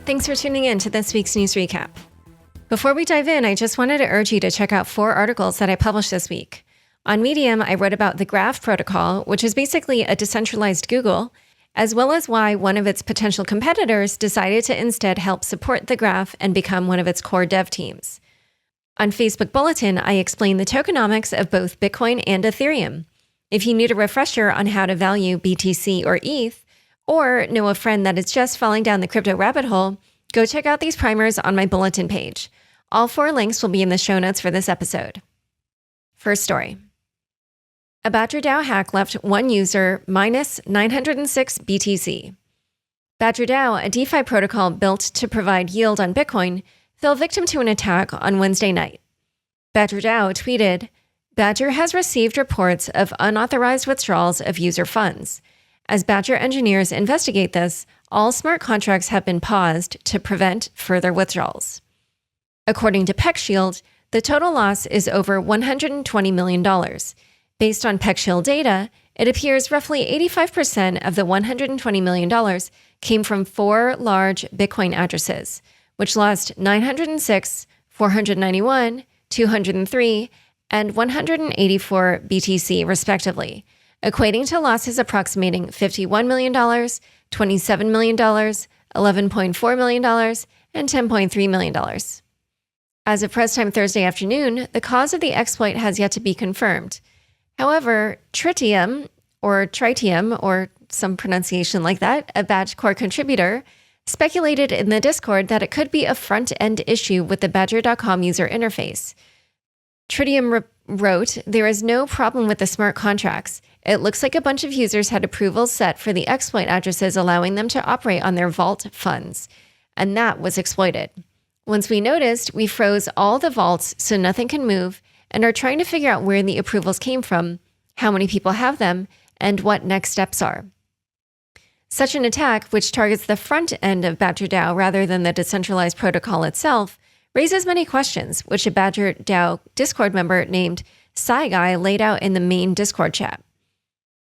Thanks for tuning in to this week's news recap. Before we dive in, I just wanted to urge you to check out 4 articles that I published this week. On Medium, I wrote about the Graph protocol, which is basically a decentralized Google, as well as why one of its potential competitors decided to instead help support the Graph and become one of its core dev teams. On Facebook Bulletin, I explained the tokenomics of both Bitcoin and Ethereum. If you need a refresher on how to value BTC or ETH, or know a friend that is just falling down the crypto rabbit hole, go check out these primers on my Bulletin page. All 4 links will be in the show notes for this episode. First story. A BadgerDAO hack left one user minus 906 BTC. BadgerDAO, a DeFi protocol built to provide yield on Bitcoin, fell victim to an attack on Wednesday night. BadgerDAO tweeted, "Badger has received reports of unauthorized withdrawals of user funds. As Badger engineers investigate this, all smart contracts have been paused to prevent further withdrawals." According to PeckShield, the total loss is over $120 million. Based on PeckShield data, it appears roughly 85% of the $120 million came from 4 large Bitcoin addresses, which lost 906, 491, 203, and 184 BTC respectively, equating to losses approximating $51 million, $27 million, $11.4 million, and $10.3 million. As of press time Thursday afternoon, the cause of the exploit has yet to be confirmed. However, Tritium, or some pronunciation like that, a Badge Core contributor, speculated in the Discord that it could be a front-end issue with the Badger.com user interface. Tritium wrote, "There is no problem with the smart contracts. It looks like a bunch of users had approvals set for the exploit addresses allowing them to operate on their vault funds, and that was exploited. Once we noticed, we froze all the vaults so nothing can move and are trying to figure out where the approvals came from, how many people have them, and what next steps are." Such an attack, which targets the front end of BadgerDAO rather than the decentralized protocol itself, raises many questions, which a BadgerDAO Discord member named SciGuy laid out in the main Discord chat.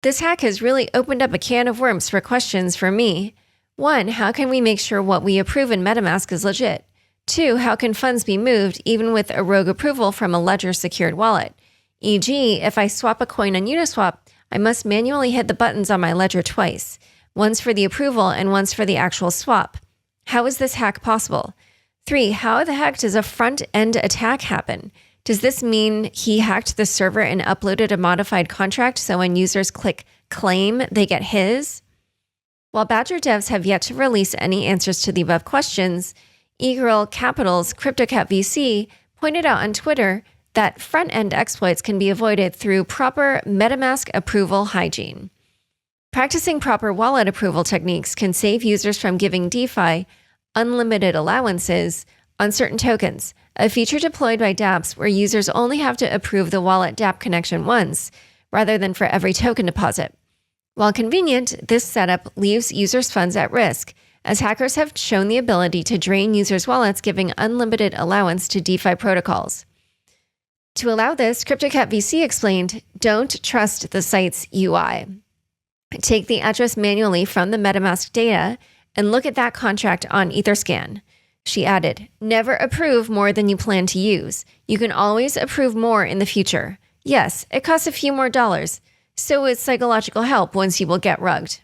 "This hack has really opened up a can of worms for questions for me. 1, how can we make sure what we approve in MetaMask is legit? 2, how can funds be moved even with a rogue approval from a ledger-secured wallet? E.g., if I swap a coin on Uniswap, I must manually hit the buttons on my ledger twice, once for the approval and once for the actual swap. How is this hack possible? 3, how the heck does a front-end attack happen? Does this mean he hacked the server and uploaded a modified contract so when users click claim, they get his?" While Badger devs have yet to release any answers to the above questions, Eagle Capital's CryptoCat VC pointed out on Twitter that front-end exploits can be avoided through proper MetaMask approval hygiene. Practicing proper wallet approval techniques can save users from giving DeFi unlimited allowances on certain tokens, a feature deployed by dApps where users only have to approve the wallet dApp connection once, rather than for every token deposit. While convenient, this setup leaves users' funds at risk, as hackers have shown the ability to drain users' wallets giving unlimited allowance to DeFi protocols. To allow this, CryptoCat VC explained, "Don't trust the site's UI. Take the address manually from the MetaMask data and look at that contract on Etherscan." She added, "Never approve more than you plan to use. You can always approve more in the future. Yes, it costs a few more dollars. So is psychological help once you will get rugged."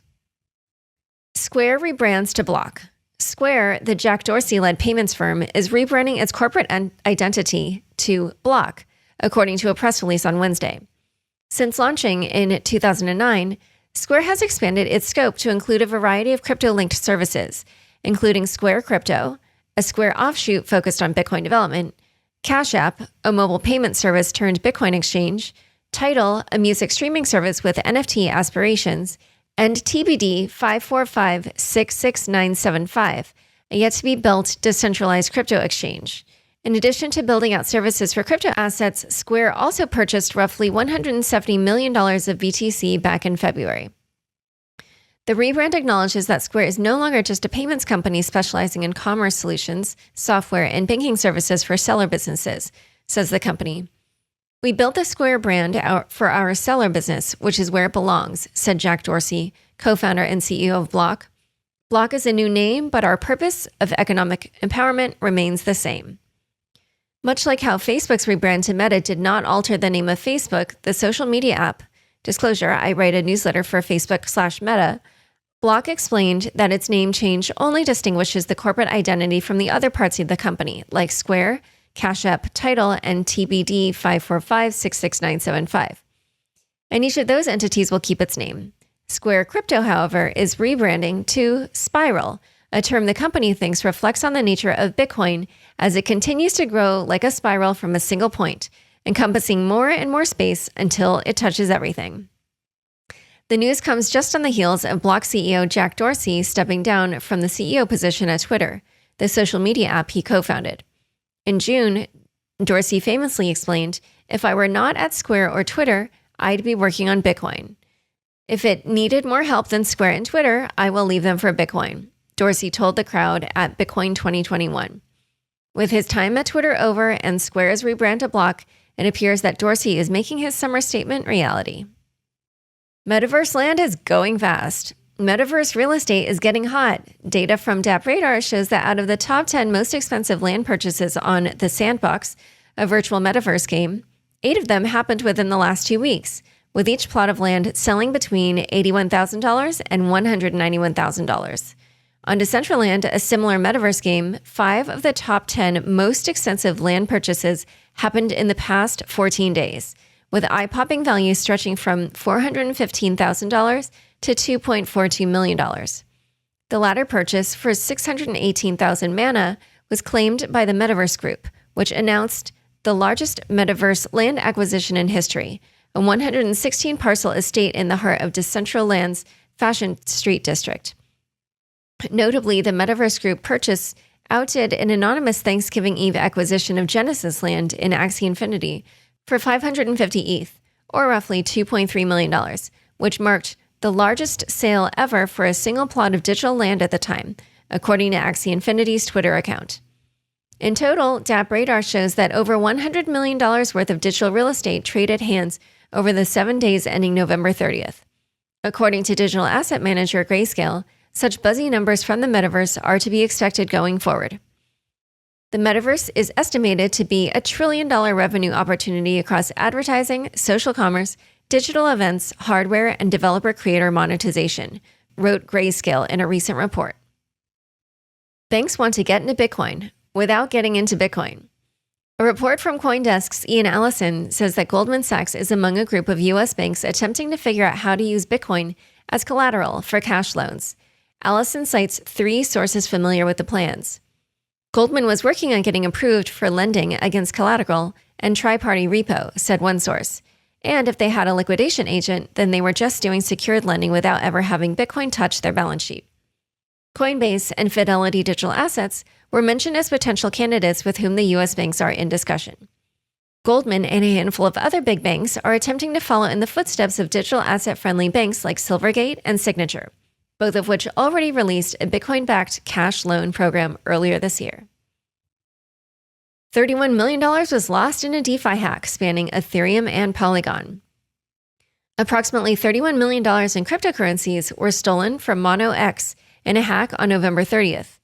Square rebrands to Block. Square, the Jack Dorsey-led payments firm, is rebranding its corporate identity to Block, according to a press release on Wednesday. Since launching in 2009, Square has expanded its scope to include a variety of crypto-linked services, including Square Crypto, a Square offshoot focused on Bitcoin development, Cash App, a mobile payment service turned Bitcoin exchange, Tidal, a music streaming service with NFT aspirations, and TBD 545-66975, a yet-to-be-built decentralized crypto exchange. In addition to building out services for crypto assets, Square also purchased roughly $170 million of BTC back in February. The rebrand acknowledges that Square is no longer just a payments company specializing in commerce solutions, software, and banking services for seller businesses, says the company. "We built the Square brand for our seller business, which is where it belongs," said Jack Dorsey, co-founder and CEO of Block. Block is a new name, but our purpose of economic empowerment remains the same. Much like how Facebook's rebrand to Meta did not alter the name of Facebook, the social media app, disclosure, I write a newsletter for Facebook/Meta, Block explained that its name change only distinguishes the corporate identity from the other parts of the company, like Square, Cash App, Tidal, and TBD 545-66975. And each of those entities will keep its name. Square Crypto, however, is rebranding to Spiral, a term the company thinks reflects on the nature of Bitcoin as it continues to grow like a spiral from a single point, encompassing more and more space until it touches everything. The news comes just on the heels of Block CEO Jack Dorsey stepping down from the CEO position at Twitter, the social media app he co-founded. In June, Dorsey famously explained, "If I were not at Square or Twitter, I'd be working on Bitcoin. If it needed more help than Square and Twitter, I will leave them for Bitcoin," Dorsey told the crowd at Bitcoin 2021. With his time at Twitter over and Square's rebrand to Block, it appears that Dorsey is making his summer statement reality. Metaverse land is going fast. Metaverse real estate is getting hot. Data from DappRadar shows that out of the top 10 most expensive land purchases on The Sandbox, a virtual metaverse game, 8 of them happened within the last 2 weeks, with each plot of land selling between $81,000 and $191,000. On Decentraland, a similar metaverse game, 5 of the top 10 most expensive land purchases happened in the past 14 days, with eye-popping values stretching from $415,000 to $2.42 million. The latter purchase for 618,000 mana was claimed by the Metaverse Group, which announced the largest Metaverse land acquisition in history, a 116-parcel estate in the heart of Decentraland's Fashion Street district. Notably, the Metaverse Group purchase outdid an anonymous Thanksgiving Eve acquisition of Genesis land in Axie Infinity for 550 ETH, or roughly $2.3 million, which marked the largest sale ever for a single plot of digital land at the time, according to Axie Infinity's Twitter account. In total, DappRadar shows that over $100 million worth of digital real estate traded hands over the 7 days ending November 30th. According to digital asset manager Grayscale, such buzzy numbers from the metaverse are to be expected going forward. The metaverse is estimated to be $1 trillion revenue opportunity across advertising, social commerce, digital events, hardware, and developer creator monetization, wrote Grayscale in a recent report. Banks want to get into Bitcoin without getting into Bitcoin. A report from CoinDesk's Ian Allison says that Goldman Sachs is among a group of U.S. banks attempting to figure out how to use Bitcoin as collateral for cash loans. Allison cites 3 sources familiar with the plans. Goldman was working on getting approved for lending against collateral and tri-party repo, said one source. And if they had a liquidation agent, then they were just doing secured lending without ever having Bitcoin touch their balance sheet. Coinbase and Fidelity Digital Assets were mentioned as potential candidates with whom the U.S. banks are in discussion. Goldman and a handful of other big banks are attempting to follow in the footsteps of digital asset-friendly banks like Silvergate and Signature, both of which already released a Bitcoin-backed cash loan program earlier this year. $31 million was lost in a DeFi hack spanning Ethereum and Polygon. Approximately $31 million in cryptocurrencies were stolen from MonoX in a hack on November 30th.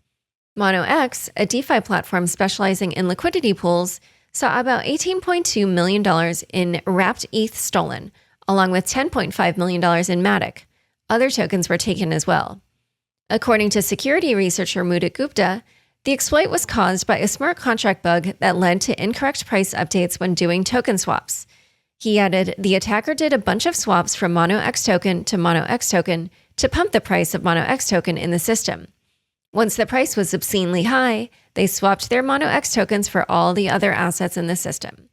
MonoX, a DeFi platform specializing in liquidity pools, saw about $18.2 million in wrapped ETH stolen, along with $10.5 million in Matic. Other tokens were taken as well. According to security researcher Mudit Gupta, the exploit was caused by a smart contract bug that led to incorrect price updates when doing token swaps. He added, the attacker did a bunch of swaps from MonoX token to pump the price of MonoX token in the system. Once the price was obscenely high, they swapped their MonoX tokens for all the other assets in the system.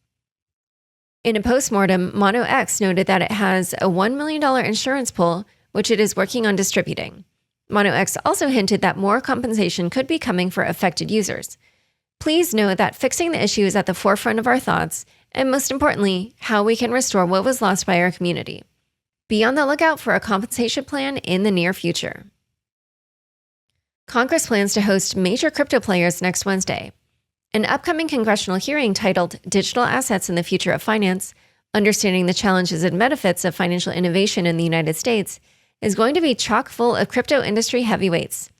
In a postmortem, MonoX noted that it has a $1 million insurance pool, which it is working on distributing. MonoX also hinted that more compensation could be coming for affected users. Please note that fixing the issue is at the forefront of our thoughts, and most importantly, how we can restore what was lost by our community. Be on the lookout for a compensation plan in the near future. Congress plans to host major crypto players next Wednesday. An upcoming congressional hearing titled Digital Assets in the Future of Finance, Understanding the Challenges and Benefits of Financial Innovation in the United States, is going to be chock full of crypto industry heavyweights.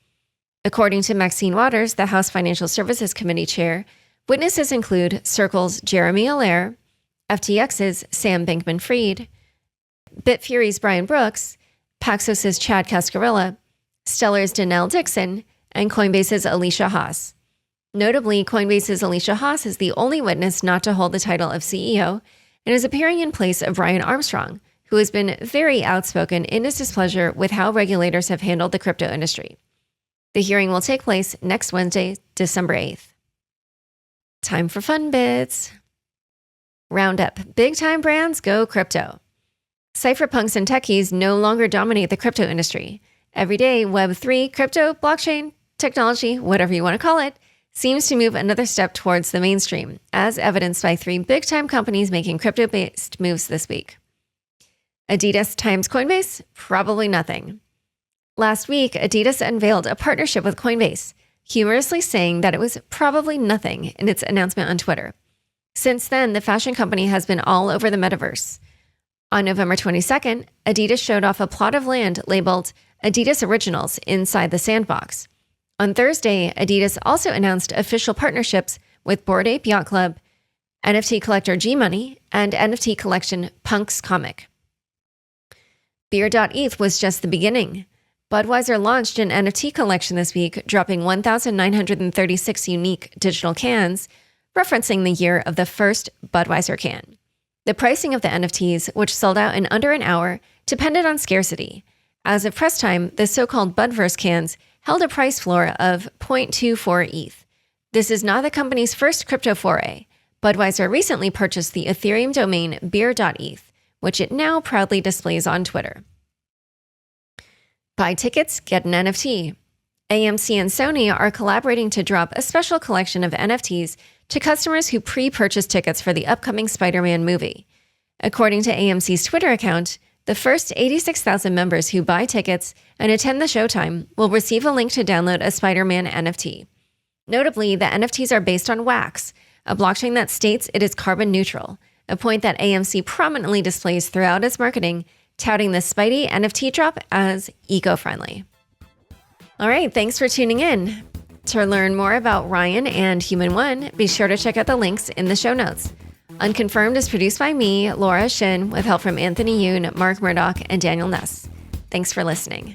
According to Maxine Waters, the House Financial Services Committee chair, witnesses include Circle's Jeremy Allaire, FTX's Sam Bankman-Fried, Bitfury's Brian Brooks, Paxos's Chad Cascarilla, Stellar's Danelle Dixon, and Coinbase's Alicia Haas. Notably, Coinbase's Alicia Haas is the only witness not to hold the title of CEO and is appearing in place of Brian Armstrong, who has been very outspoken in his displeasure with how regulators have handled the crypto industry. The hearing will take place next Wednesday, December 8th. Time for fun bits. Roundup. Big-time brands go crypto. Cypherpunks and techies no longer dominate the crypto industry. Every day, Web3, crypto, blockchain, technology, whatever you want to call it, seems to move another step towards the mainstream, as evidenced by 3 big-time companies making crypto-based moves this week. Adidas times Coinbase? Probably nothing. Last week, Adidas unveiled a partnership with Coinbase, humorously saying that it was probably nothing in its announcement on Twitter. Since then, the fashion company has been all over the Metaverse. On November 22nd, Adidas showed off a plot of land labeled Adidas Originals inside the sandbox. On Thursday, Adidas also announced official partnerships with Bored Ape Yacht Club, NFT collector G-Money, and NFT collection Punk's Comic. Beer.eth was just the beginning. Budweiser launched an NFT collection this week, dropping 1,936 unique digital cans, referencing the year of the first Budweiser can. The pricing of the NFTs, which sold out in under an hour, depended on scarcity. As of press time, the so-called Budverse cans held a price floor of 0.24 ETH. This is not the company's first crypto foray. Budweiser recently purchased the Ethereum domain Beer.eth, which it now proudly displays on Twitter. Buy tickets, get an NFT. AMC and Sony are collaborating to drop a special collection of NFTs to customers who pre-purchase tickets for the upcoming Spider-Man movie. According to AMC's Twitter account, the first 86,000 members who buy tickets and attend the showtime will receive a link to download a Spider-Man NFT. Notably, the NFTs are based on Wax, a blockchain that states it is carbon neutral, a point that AMC prominently displays throughout its marketing, touting the Spidey NFT drop as eco-friendly. All right, thanks for tuning in. To learn more about Ryan and Human One, be sure to check out the links in the show notes. Unconfirmed is produced by me, Laura Shin, with help from Anthony Yoon, Mark Murdoch, and Daniel Ness. Thanks for listening.